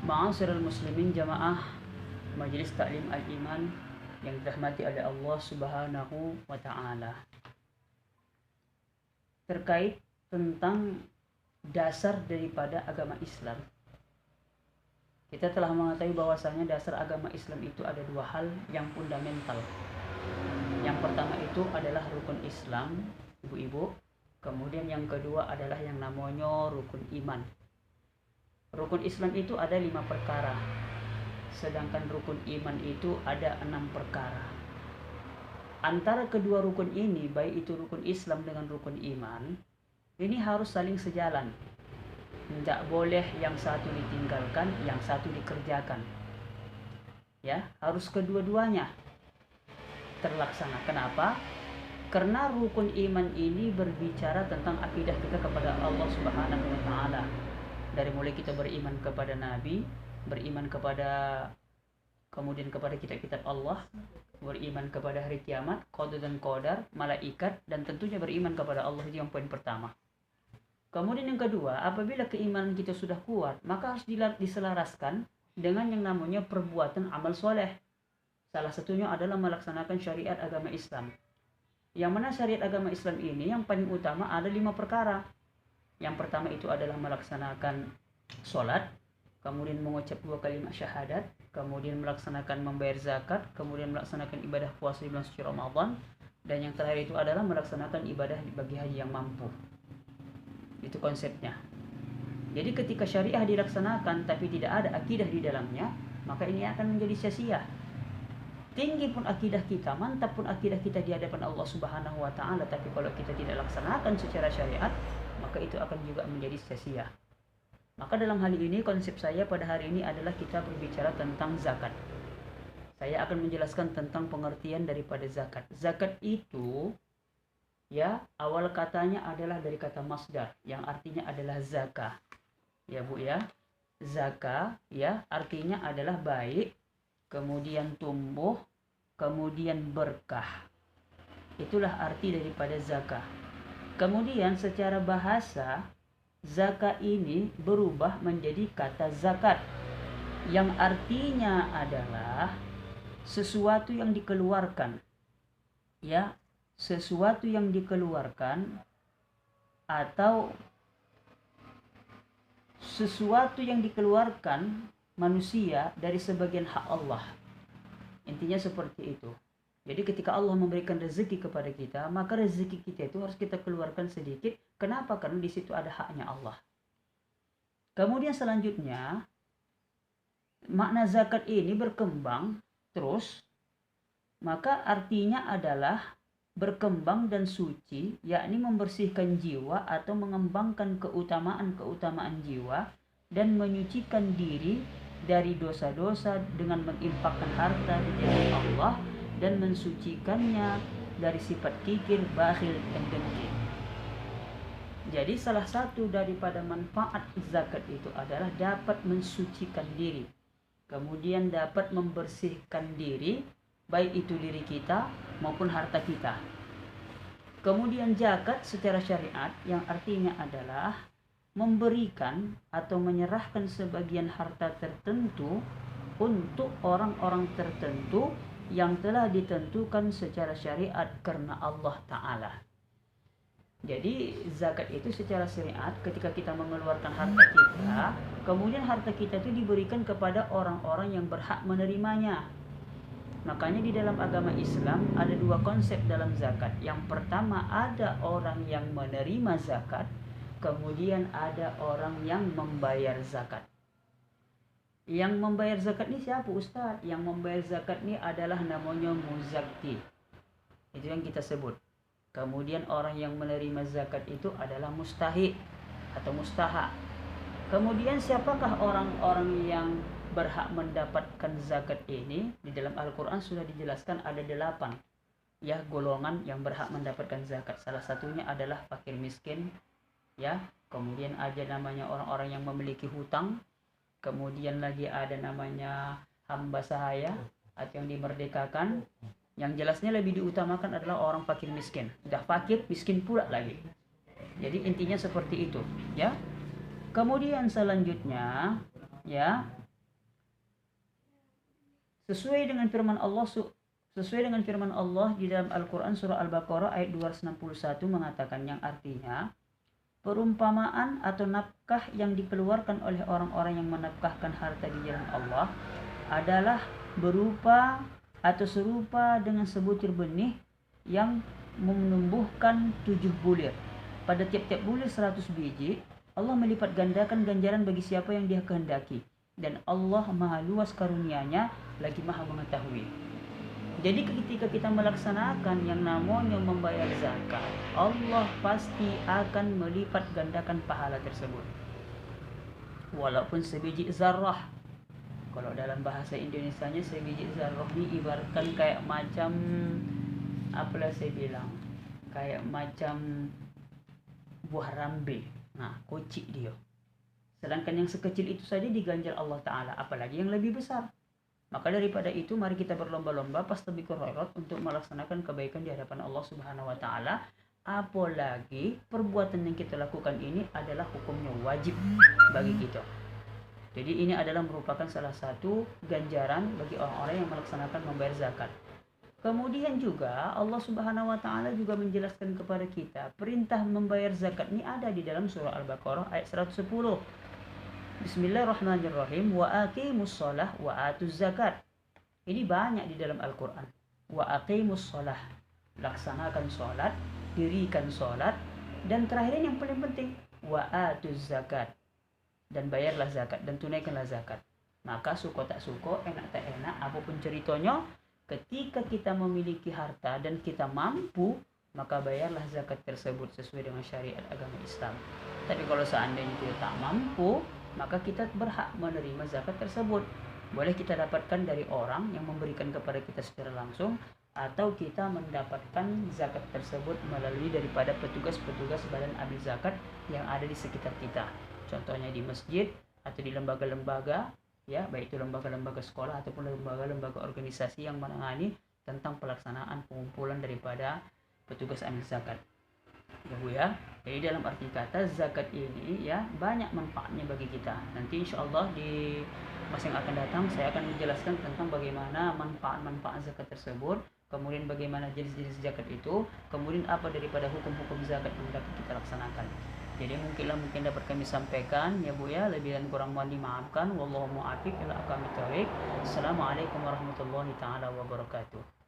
Ma'asyiral muslimin jamaah Majelis Taklim Al-Iman yang dirahmati oleh Allah Subhanahu wa taala. Terkait tentang dasar daripada agama Islam. Kita telah mengetahui bahwasanya dasar agama Islam itu ada dua hal yang fundamental. Yang pertama itu adalah rukun Islam, ibu-ibu. Kemudian yang kedua adalah yang namanya rukun iman. Rukun Islam itu ada 5 perkara, sedangkan rukun iman itu ada 6 perkara. Antara kedua rukun ini, baik itu rukun Islam dengan rukun iman, ini harus saling sejalan. Tidak boleh yang satu ditinggalkan, yang satu dikerjakan. Ya, harus kedua-duanya terlaksana. Kenapa? Karena rukun iman ini berbicara tentang akidah kita kepada Allah Subhanahu wa taala. Dari mulai kita beriman kepada Nabi, beriman kepada kemudian kepada kitab-kitab Allah, beriman kepada hari kiamat, qada dan qadar, malaikat, dan tentunya beriman kepada Allah, itu yang poin pertama. Kemudian yang kedua, apabila keimanan kita sudah kuat, maka harus diselaraskan dengan yang namanya perbuatan amal soleh. Salah satunya adalah melaksanakan syariat agama Islam. Yang mana syariat agama Islam ini yang paling utama ada 5 perkara. Yang pertama itu adalah melaksanakan sholat, kemudian mengucap 2 kalimat syahadat, kemudian melaksanakan membayar zakat, kemudian melaksanakan ibadah puasa di bulan suci Ramadan, dan yang terakhir itu adalah melaksanakan ibadah bagi haji yang mampu. Itu konsepnya. Jadi ketika syariah dilaksanakan tapi tidak ada akidah di dalamnya, maka ini akan menjadi sia-sia. Tinggi pun akidah kita, mantap pun akidah kita di hadapan Allah Subhanahu wa taala, tapi kalau kita tidak laksanakan secara syariat, maka itu akan juga menjadi sia-sia. Maka dalam hal ini konsep saya pada hari ini adalah kita berbicara tentang zakat. Saya akan menjelaskan tentang pengertian daripada zakat. Zakat itu ya awal katanya adalah dari kata masdar yang artinya adalah zakah. Ya Bu ya. Zakah ya artinya adalah baik, kemudian tumbuh, kemudian berkah. Itulah arti daripada zakah. Kemudian secara bahasa, zakat ini berubah menjadi kata zakat, yang artinya adalah sesuatu yang dikeluarkan. Ya, sesuatu yang dikeluarkan atau sesuatu yang dikeluarkan manusia dari sebagian hak Allah. Intinya seperti itu. Jadi ketika Allah memberikan rezeki kepada kita, maka rezeki kita itu harus kita keluarkan sedikit. Kenapa? Karena di situ ada haknya Allah. Kemudian selanjutnya, makna zakat ini berkembang terus, maka artinya adalah berkembang dan suci, yakni membersihkan jiwa atau mengembangkan keutamaan-keutamaan jiwa dan menyucikan diri dari dosa-dosa dengan menginfakkan harta di jalan Allah dan mensucikannya dari sifat kikir, bakhil, dan dengki. Jadi salah satu daripada manfaat zakat itu adalah dapat mensucikan diri, kemudian dapat membersihkan diri, baik itu diri kita maupun harta kita. Kemudian zakat secara syariat yang artinya adalah memberikan atau menyerahkan sebagian harta tertentu untuk orang-orang tertentu yang telah ditentukan secara syariat karena Allah Ta'ala. Jadi zakat itu secara syariat ketika kita mengeluarkan harta kita, kemudian harta kita itu diberikan kepada orang-orang yang berhak menerimanya. Makanya di dalam agama Islam ada 2 konsep dalam zakat. Yang pertama ada orang yang menerima zakat, kemudian ada orang yang membayar zakat. Yang membayar zakat ini siapa Ustaz? Yang membayar zakat ini adalah namanya muzakki. Itu yang kita sebut. Kemudian orang yang menerima zakat itu adalah mustahiq atau mustahak. Kemudian siapakah orang-orang yang berhak mendapatkan zakat ini? Di dalam Al-Quran sudah dijelaskan ada 8 ya golongan yang berhak mendapatkan zakat. Salah satunya adalah fakir miskin ya. Kemudian ada namanya orang-orang yang memiliki hutang. Kemudian lagi ada namanya hamba sahaya atau yang dimerdekakan. Yang jelasnya lebih diutamakan adalah orang fakir miskin. Sudah fakir, miskin pula lagi. Jadi intinya seperti itu, ya. Kemudian selanjutnya, ya, Sesuai dengan firman Allah di dalam Al-Quran surah Al-Baqarah ayat 261 mengatakan, yang artinya perumpamaan atau nafkah yang dikeluarkan oleh orang-orang yang menafkahkan harta di jalan Allah adalah berupa atau serupa dengan sebutir benih yang menumbuhkan 7 bulir. Pada tiap-tiap bulir 100 biji, Allah melipat gandakan ganjaran bagi siapa yang Dia kehendaki. Dan Allah maha luas karunia-Nya, lagi maha mengetahui. Jadi ketika kita melaksanakan yang namanya membayar zakat, Allah pasti akan melipat gandakan pahala tersebut. Walaupun sebiji zarrah. Kalau dalam bahasa Indonesianya sebiji zarrah diibaratkan kayak macam, apalah saya bilang, kayak macam buah rambe. Nah, kocik dia. Sedangkan yang sekecil itu saja diganjar Allah Ta'ala, apalagi yang lebih besar. Maka daripada itu, mari kita berlomba-lomba fastabiqul khairat untuk melaksanakan kebaikan di hadapan Allah Subhanahu wa Ta'ala. Apalagi perbuatan yang kita lakukan ini adalah hukumnya wajib bagi kita. Jadi ini adalah merupakan salah satu ganjaran bagi orang-orang yang melaksanakan membayar zakat. Kemudian juga Allah Subhanahu wa Ta'ala juga menjelaskan kepada kita, perintah membayar zakat ini ada di dalam surah Al-Baqarah ayat 110. Bismillahirrahmanirrahim. Wa aqimus shalah wa atuz zakat. Ini banyak di dalam Al-Quran. Wa aqimus shalah, laksanakan sholat, dirikan sholat, dan terakhir yang paling penting, wa atuz zakat, dan bayarlah zakat, dan tunaikanlah zakat. Maka suko tak suko, enak tak enak, apapun ceritanya, ketika kita memiliki harta dan kita mampu, maka bayarlah zakat tersebut sesuai dengan syariat agama Islam. Tapi kalau seandainya kita tak mampu, maka kita berhak menerima zakat tersebut. Boleh kita dapatkan dari orang yang memberikan kepada kita secara langsung, atau kita mendapatkan zakat tersebut melalui daripada petugas-petugas badan amil zakat yang ada di sekitar kita. Contohnya di masjid atau di lembaga-lembaga, ya, baik itu lembaga-lembaga sekolah ataupun lembaga-lembaga organisasi yang menangani tentang pelaksanaan pengumpulan daripada petugas amil zakat. Ya Bu ya. Jadi dalam arti kata zakat ini ya banyak manfaatnya bagi kita. Nanti insya Allah di masa yang akan datang saya akan menjelaskan tentang bagaimana manfaat-manfaat zakat tersebut, kemudian bagaimana jenis-jenis zakat itu, kemudian apa daripada hukum-hukum zakat yang dapat kita laksanakan. Jadi mungkin dapat kami sampaikan ya Bu ya, lebih dan kurang mohon dimaafkan. Wallahu muwaffiq ila aqwamit thoriq. Assalamualaikum warahmatullahi taala wabarakatuh.